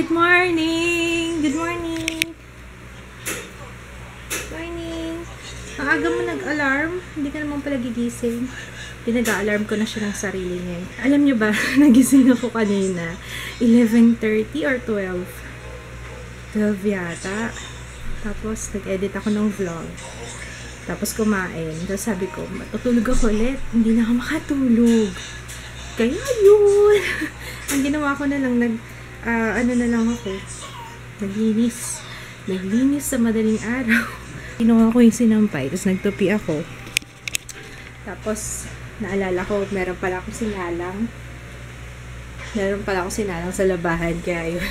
Good morning! Good morning! Morning! Ang aga mo nag-alarm. Hindi ka naman pala gigising. Pinag-alarm ko na siya ng sarili niya. Alam niyo ba, nagising ako kanina. 11:30 or 12? 12 yata. Tapos, nag-edit ako ng vlog. Tapos, kumain. Tapos, sabi ko, matutulog ako ulit. Hindi na ako makatulog. Kaya yun! Ang ginawa ko na lang, ano na lang ako. Naglinis. Naglinis sa madaling araw. Ginawa ko yung sinampay. Tapos, nagtupi ako. Tapos, naalala ko, meron pala akong sinalang. Meron pala akong sinalang sa labahan. Kaya yun,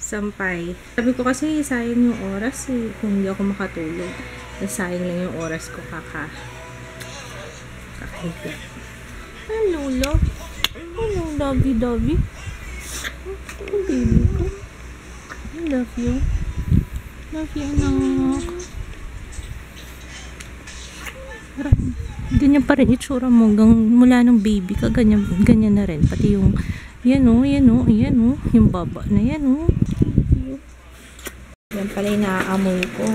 sampay. Sabi ko kasi, sayang yung oras eh. Kung hindi ako makatulog. Sayang lang yung oras ko kakahiga. Hello, love. Hello, lovey. Oh, baby ko. I love you. Love you, anak. Parang, ganyan pa rin itsura mo. Mula ng baby ka, ganyan na rin. Pati yung, yan o. Yung baba na yan o. Yan pala yung naaamoy ko.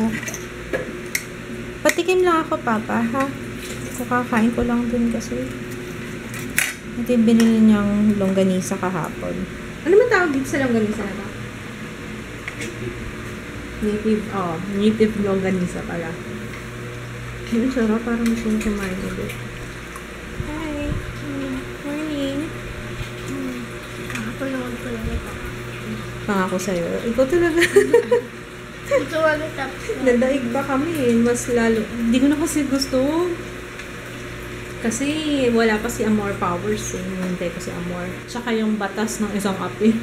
Patikim lang ako, papa, ha? Kakain ko lang dun kasi. Ito yung binili niyang longganisa kahapon. Ano man tawag dito sa longganisa na ba? Native longganisa pala. Ang sarap, parang gusto nyo kumain ulit. Hi! Morning! Nakapanood ko lang ito. Pangako sa'yo. Ikaw talaga. Ito wala tapos na. Nadaig pa kami eh. Mas lalo. Hindi ko na kasi gusto. Kasi wala pa si Amor Powers eh. Hintay ko si Amor. Tsaka yung batas ng isang api.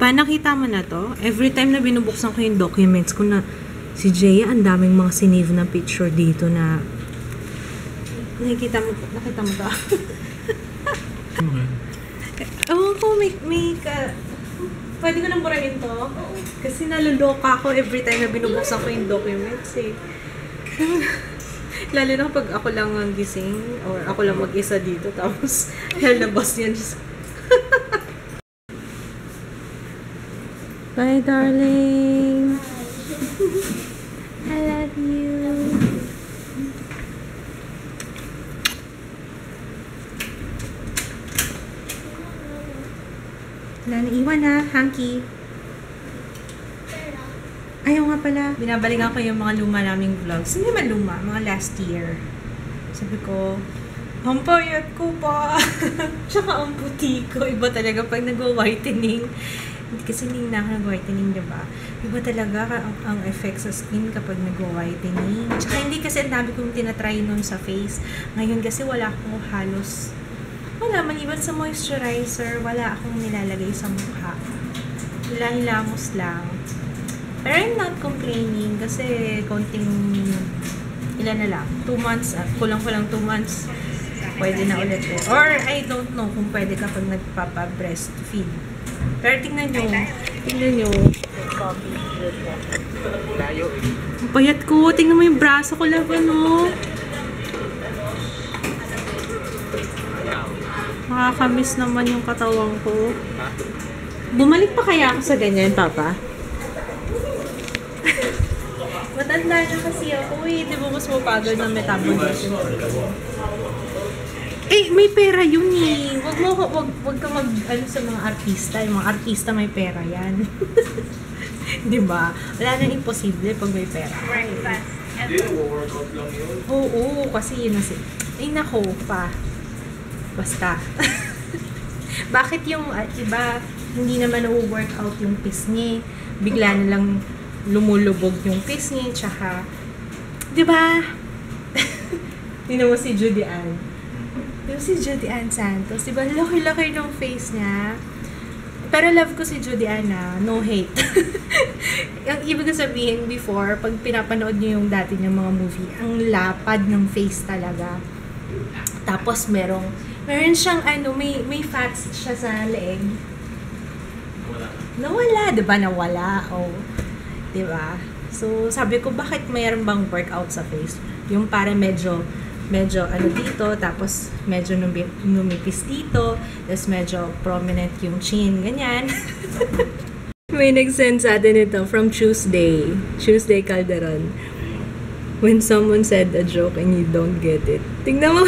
Nakita mo na to? Every time na binubuksan ko yung documents ko na si Jaya, ang daming mga sinave na picture dito na nakita mo to? Ewan ko, pwede ko nang burahin to? Kasi naluloka ako every time na binubuksan ko yung documents eh. Lalo na pag ako lang ang gising or ako lang mag-isa dito tapos lalabas yan. Bye, darling. I love you. Wala na iwan ha, Hanky. Ayaw nga pala. Binabalikan ko yung mga luma naming vlogs. Hindi man luma, mga last year. Sabi ko, ang payat ko pa. Tsaka ang puti ko. Iba talaga pag nag-whitening. Kasi hindi na ako nag-whitening, diba? Iba talaga ang effect sa skin kapag nag-whitening. Tsaka hindi kasi ang dami kong tinatry nun sa face. Ngayon kasi wala akong halos. Wala, maliban sa moisturizer, wala akong nilalagay sa mukha. Hilamos lang. Pero I'm not complaining kasi konting ilan na lang. 2 months, kulang-kulang 2 months. Pwede na ulit po. Or I don't know kung pwede kapag nagpapa-breastfeed. Pero tingnan nyo. Ang payat ko. Tingnan mo yung braso ko lang, ano. Makakamiss naman yung katawan ko. Bumalik pa kaya ako sa ganyan, papa? Matanda na kasi ako eh. Di ba mas mapagod ng metabolism? Eh, may pera yun eh. Wag ka sa mga artista. Yung mga artista may pera yan. Di ba? Wala nang imposible pag may pera. Oo, kasi yun na ay nako pa. Basta. Bakit yung iba hindi naman na-workout yung pisngi? Bigla na lang lumulubog yung pisngi, tsaka di ba? Tingnan mo si Judy Ann. Yung si Judy Ann Santos, diba? Laki-laki ng face niya. Pero love ko si Judy Ann na, no hate. Ang ibig sabihin before, pag pinapanood niyo yung dati niyang mga movie, ang lapad ng face talaga. Tapos meron siyang may fats siya sa leeg. Nawala, diba? Nawala. Oh. Diba? So, sabi ko, bakit mayroon bang workout sa face? Yung para medyo medyo ano dito, tapos medyo numipis dito, tapos medyo prominent yung chin, ganyan. May nag-send sa atin ito from Tuesday Calderon. When someone said a joke and you don't get it. Tingnan mo.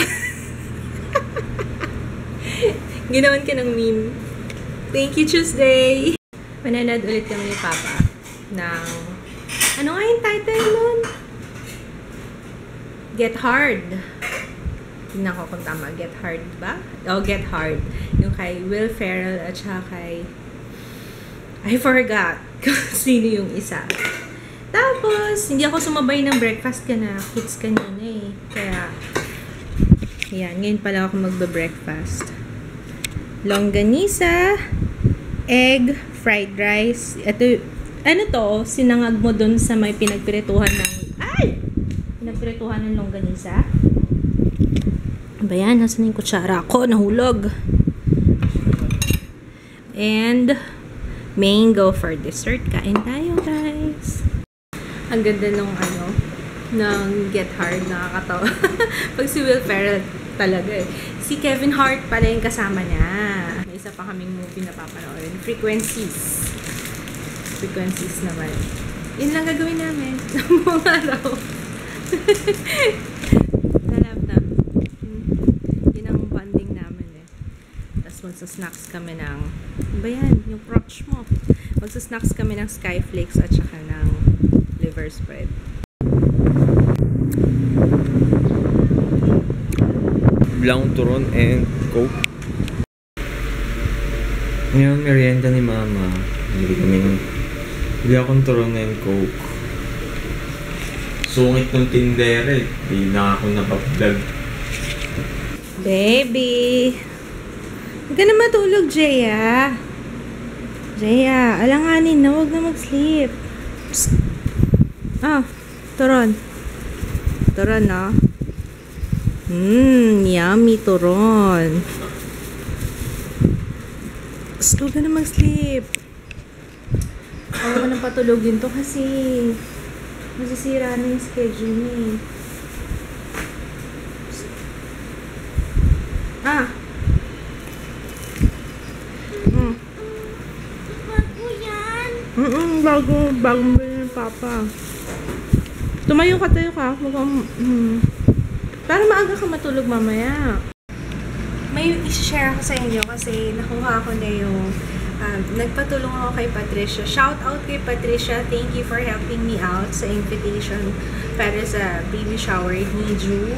Ginawan ka ng meme. Thank you, Tuesday! Mananood ulit kami ni Papa ng... Ano nga yung title nun? Get Hard. Tingnan ko kung tama. Get Hard ba? Oh, Get Hard. Yung kay Will Ferrell at saka kay... I forgot kung sino yung isa. Tapos, hindi ako sumabay ng breakfast ka na. Kids kanina eh. Kaya, yan. Ngayon pala ako magbe-breakfast. Longganisa, egg, fried rice. Ito, ano to? Sinangag mo dun sa may pinagpirituhan ng... Ay! Pinagpirituhan ng longganisa. Ba yan? Nasaan yung kutsara ko? Nahulog. And... mango for dessert. Kain tayo, guys. Ang ganda nung ng Get Hard. Nakakatawa. Pag si Will Ferrell talaga eh. Si Kevin Hart pala yung kasama niya. May isa pa kaming movie na papanoorin. Frequencies. Frequencies naman. Yun lang gagawin namin. Ng buong araw. Nalap na. Yun ang bonding namin eh. Tapos magsasnacks kami ng... ba yan? Yung crotch mo. Magsasnacks kami ng Skyflakes at saka ng liver spread. Blanc turon and Coke. Ngayon, merienda ni Mama. Bili akong turon and Coke. Sungit ng tindere. Di na ako napaplag. Baby! Huwag ka na matulog, Jaya. Jaya, alanganin na. Huwag na mag-sleep. Psst. Ah, turon. Turon, no? Yummy turon. Psst, huwag ka na mag-sleep. Huwag ka na patulogin to kasi masisira na yung schedule niya. Ah! Bagong bilhin ng Papa. Tumayo ka. Para maaga ka matulog mamaya. May i-share ako sa inyo kasi nakuha ko na yung nagpatulong ako kay Patricia. Shout out kay Patricia. Thank you for helping me out sa invitation para sa baby shower ni Ju.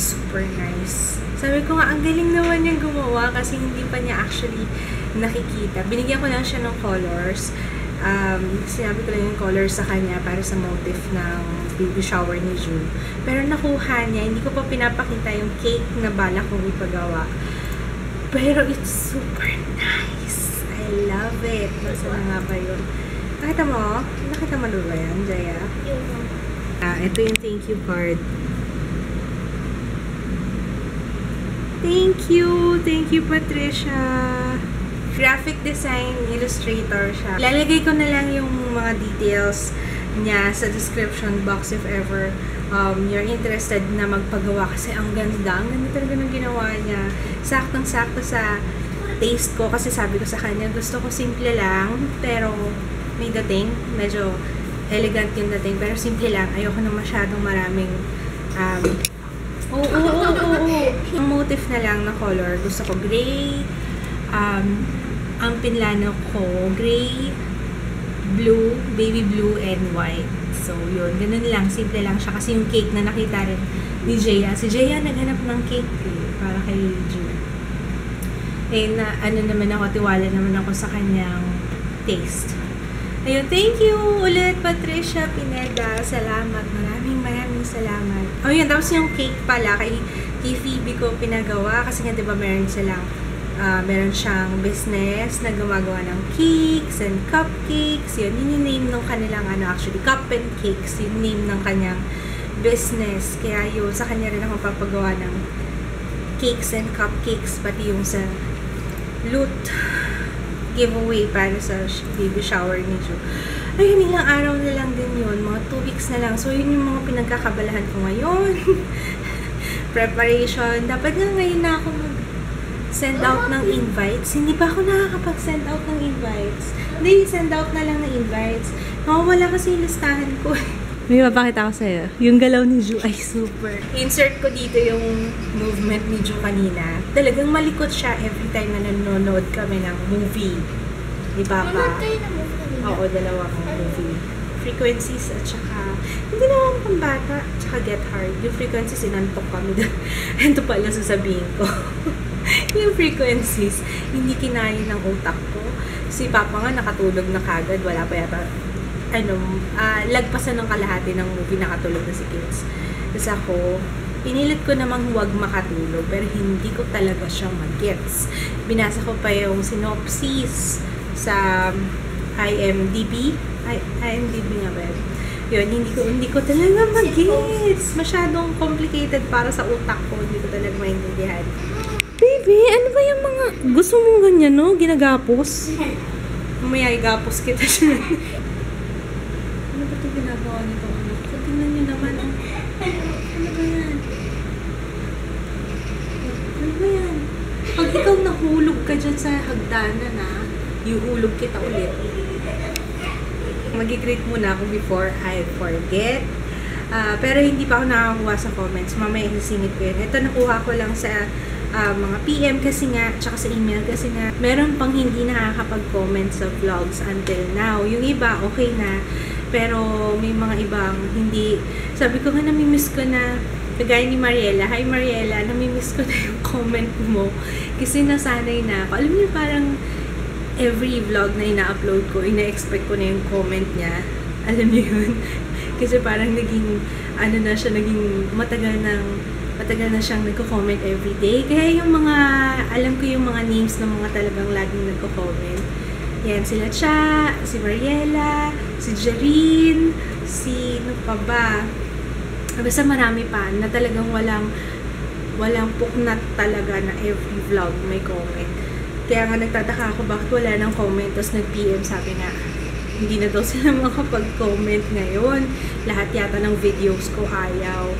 Super nice. Sabi ko nga, ang galing naman niyang gumawa kasi hindi pa niya actually nakikita. Binigyan ko lang siya ng colors. Sinabi ko lang yung colors sa kanya para sa motif ng baby shower ni June. Pero nakuha niya, hindi ko pa pinapakita yung cake na balak kong ipagawa. Pero it's super nice. I love it. Masaya nga ba yun? Nakita mo? Nakita mo ba yan, Jaya? Ito yung thank you card. Thank you! Thank you, Patricia! Graphic design illustrator siya. Lalagay ko na lang yung mga details niya sa description box if ever you're interested na magpagawa kasi ang ganda. Ang ganda talaga ng ginawa niya. Saktong-sakto sa taste ko kasi sabi ko sa kanya gusto ko simple lang pero may dating. Medyo elegant yung dating pero simple lang. Ayoko na masyadong maraming ang motif na lang na color. Gusto ko gray, ang pinlano ko, gray, blue, baby blue, and white. So, yun. Ganun lang. Simple lang siya. Kasi yung cake na nakita rin ni Jaya. Si Jaya naghanap ng cake para kay June. Eh, ano naman ako, tiwala naman ako sa kanyang taste. Ayun, thank you ulit, Patricia Pineda. Salamat. Maraming salamat. Oh, yun. Tapos yung cake pala, kay Phoebe ko pinagawa. Kasi nga, diba, meron siyang business na gumagawa ng cakes and cupcakes. Yun yung name ng kanilang, actually, cup and cakes. Yung name ng kanyang business. Kaya yun, sa kanya rin ako papagawa ng cakes and cupcakes. Pati yung sa loot giveaway para sa baby shower ni Jo. Ayun, ilang araw na lang din yun. Mga 2 weeks na lang. So, yun yung mga pinagkakabalahan ko ngayon. preparation. Dapat nga ngayon na ako send out ng invites. Hindi pa ako nakakapag-send out ng invites. Hindi, send out na lang ng invites. Nakawala kasi yung listahan ko. May mapakita ko sa'yo. Yung galaw ni Ju ay super. Insert ko dito yung movement ni Ju kanina. Talagang malikot siya every time na nanonood kami ng movie. Di ba pa? Manood kayo ng movie kanina? Oo, dalawang movie. Frequencies at saka, hindi naman pambata, at saka Get Hard. Yung Frequencies, inantok kami doon. Ito pala sasabihin ko. Yung Frequencies, hindi kinaya ng utak ko. Si Papa nga nakatulog na kagad, wala pa yata lagpasan ng kalahati ng movie, nakatulog na si Kids. Tapos ako, pinilit ko namang huwag makatulog, pero hindi ko talaga siya mag-gets. Binasa ko pa yung synopsis sa IMDb. IMDb nga ba yun? Yun, hindi ko talaga mag-gets. Masyadong complicated para sa utak ko. Hindi ko talaga maintindihan. Baby, ano ba yung mga gusto mong ganyan, no? Ginagapos? Mamaya igapos kita siya. Ano ba ito ginagawa nito? So, tingnan nyo naman. Oh. Ano ba yan? Ano ba yan? Pag ikaw nahulog ka dyan sa hagdanan, iuhulog kita ulit. Mag-greet muna ako before I forget. Pero hindi pa ako nakakuha sa comments. Mamaya isisingit ko yun. Ito nakuha ko lang sa mga PM kasi nga, tsaka sa email kasi nga, meron pang hindi nakakapag-comment sa vlogs until now. Yung iba, okay na. Pero may mga ibang hindi. Sabi ko nga, namimiss ko na, kagaya ni Mariela. Hi Mariela, namimiss ko na yung comment mo. Kasi nasanay na ako. Alam niyo, parang every vlog na ina-upload ko, ina-expect ko na yung comment niya. Alam niyo yun? Kasi parang naging, naging matagal na siyang nagko-comment everyday. Kaya yung mga, alam ko yung mga names ng mga talagang laging nagko-comment. Yan, sila Cha, si Mariela, si Jareen, si, ano pa ba? Basta marami pa, na talagang walang puknat talaga na every vlog may comment. Kaya nga nagtataka ako bakit wala nang comment. Tapos nag-PM, sabi nga, hindi na daw sila makapag-comment ngayon. Lahat yata ng videos ko ayaw.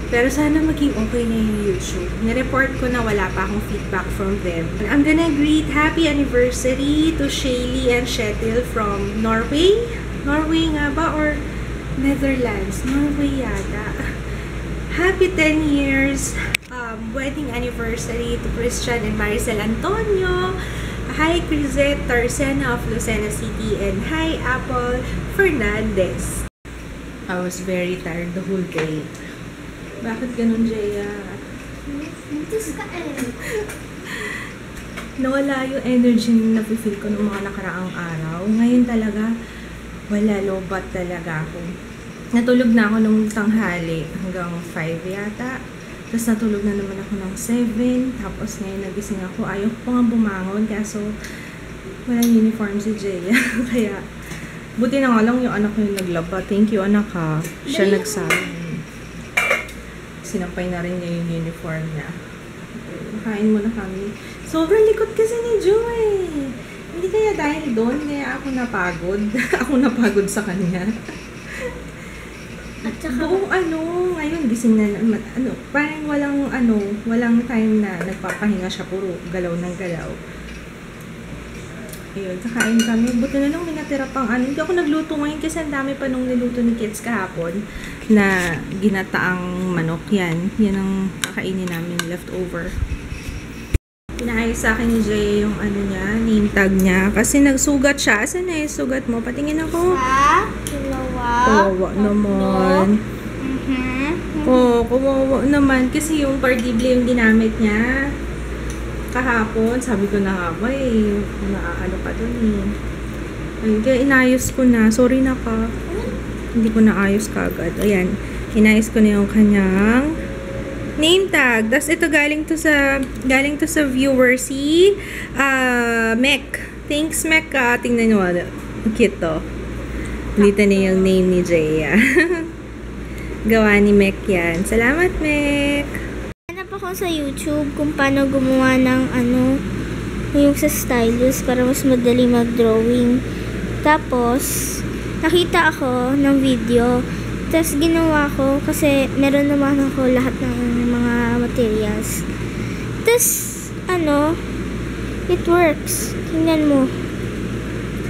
Pero sana maging okay na yung YouTube. Nireport ko na wala pa akong feedback from them. I'm gonna greet happy anniversary to Shaylee and Shetil from Norway. Norway nga ba? Or Netherlands? Norway yata. Happy 10 years wedding anniversary to Christian and Maricel Antonio. Hi Crisette Tarsena of Lucena City. And hi Apple Fernandez. I was very tired the whole day. Bakit ganun, Jaya? Nawala yung energy na napifeel ko ng mga nakaraang araw. Ngayon talaga, wala, lobat talaga ako. Natulog na ako nung tanghali hanggang 5 yata. Tapos natulog na naman ako ng 7. Tapos ngayon nagising ako. Ayaw ko pa nga bumangon. Kaso walang uniform si Jaya. Kaya buti na nga lang yung anak ko yung naglaba. Thank you anak ha. Siya nagsabi. Sinampay na rin niya yung uniform niya. Kain mo na kami. Sobrang likot kasi ni Joy. Hindi kaya dahil doon, kaya ako napagod. Ako napagod sa kanya. At saka, buong ngayon gising na, parang walang time na nagpapahinga siya, puro galaw ng galaw. Ayun, kakain kami. Buti na lang may natira pang hindi ako nagluto ngayon kasi ang dami pa nung niluto ni Kids kahapon na ginataang manok. Yan ang kakainin namin, leftover. Pinaayos sa akin ni Jay yung name tag niya. Kasi nagsugat siya. Asan na yung sugat mo? Patingin ako. Kawawa naman. Kawawa naman. Kasi yung Pardible yung ginamit niya kahapon. Sabi ko na nga ba pa dun Ayun, kaya inayos ko na. Sorry na ka. Hindi ko naayos kagad. Ayan. Inayos ko na yung kanyang name tag. Tapos ito galing to sa viewer si Mek. Thanks Mek ka. Tingnan nyo. Cute to. Dito na yung name ni Jaya. Gawa ni Mek yan. Salamat Mek. hanap ako sa YouTube kung paano gumawa ng yung sa stylus para mas madali mag-drawing. Tapos, nakita ako ng video. Tapos, ginawa ko kasi meron naman ako lahat ng mga materials. Tapos, it works. Tingnan mo.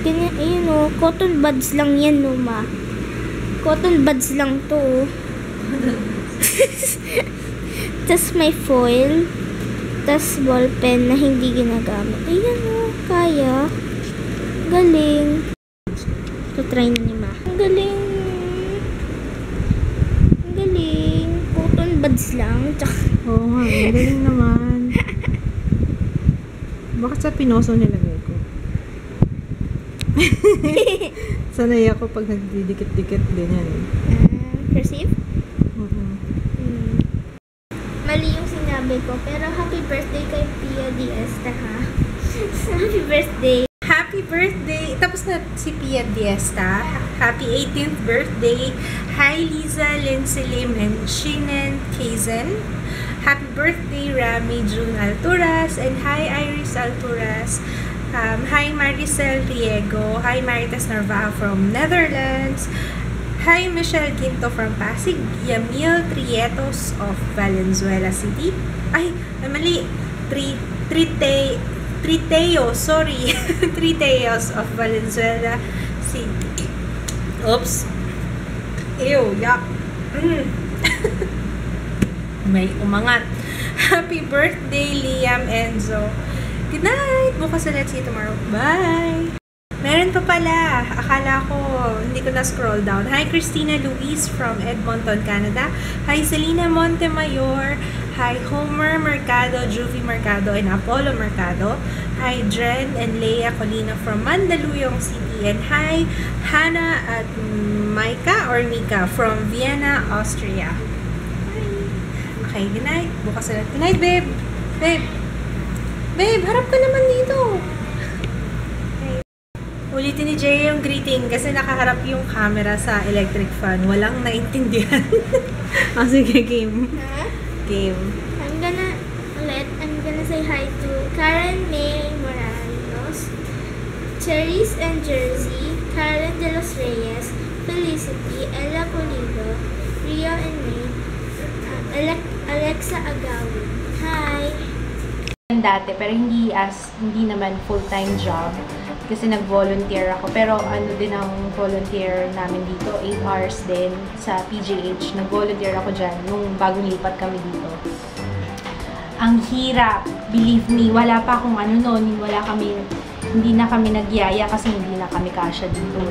Ganyan, ayun o. Cotton buds lang yan, no, ma. Cotton buds lang to, oh. Tapos may foil. Tapos ballpen na hindi ginagamit. Ayan o, kaya. Galing. Ito, try na ni ma. Ang galing. Ang galing. Cotton buds lang. Oo nga, ang galing naman. Bakit sa pinoso nilagay ko? Sanay ako pag nagdidikit-dikit din yan. Perceive? Mm-hmm. Mali yung sinabi ko, pero happy birthday kay Pia Diesta, ha? Happy birthday. Happy birthday! Tapos na si Pia Diesta. Happy 18th birthday. Hi Liza, Lindsay Lim, and Shinen Kaizen. Happy birthday, Rami June Alturas. And hi Iris Alturas. Hi Maricel Riego. Hi Maritas Narvaja from Netherlands. Hi Michelle Ginto from Pasig. Yamil Trietos of Valenzuela City. Ay, mali. Triteos, sorry. Triteos of Valenzuela City. Oops. Ew, yuck. May umangat. Happy birthday, Liam Enzo. Good night! Bukas ulit, see you tomorrow. Bye! Meron pa pala. Akala ko, hindi ko na-scroll down. Hi, Christina Luis from Edmonton, Canada. Hi, Selena Montemayor. Hi, Homer Mercado, Juvie Mercado, and Apollo Mercado. Hi, Dren and Leia Colina from Mandaluyong City. And hi, Hannah at Mika from Vienna, Austria. Okay, good night. Bukas ulit. Good night, babe. Babe, harap ka naman dito. Okay. Ulitin ni Jay yung greeting kasi nakaharap yung camera sa electric fan. Walang naintindihan. Sige, game. Huh? Game. I'm gonna say hi to Karen May Morales, Cherise and Jersey, Karen De Los Reyes, Felicity, Ella Pulido, Rio and May, Alexa Agawin. Hi! Dati, pero hindi naman full-time job kasi nag-volunteer ako. Pero ano din ang volunteer namin dito, 8 hours din sa PGH. Nag-volunteer ako dyan nung bagong lipat kami dito. Ang hirap, believe me, wala pa akong ano noon, hindi na kami nagyaya kasi hindi na kami kasya dito.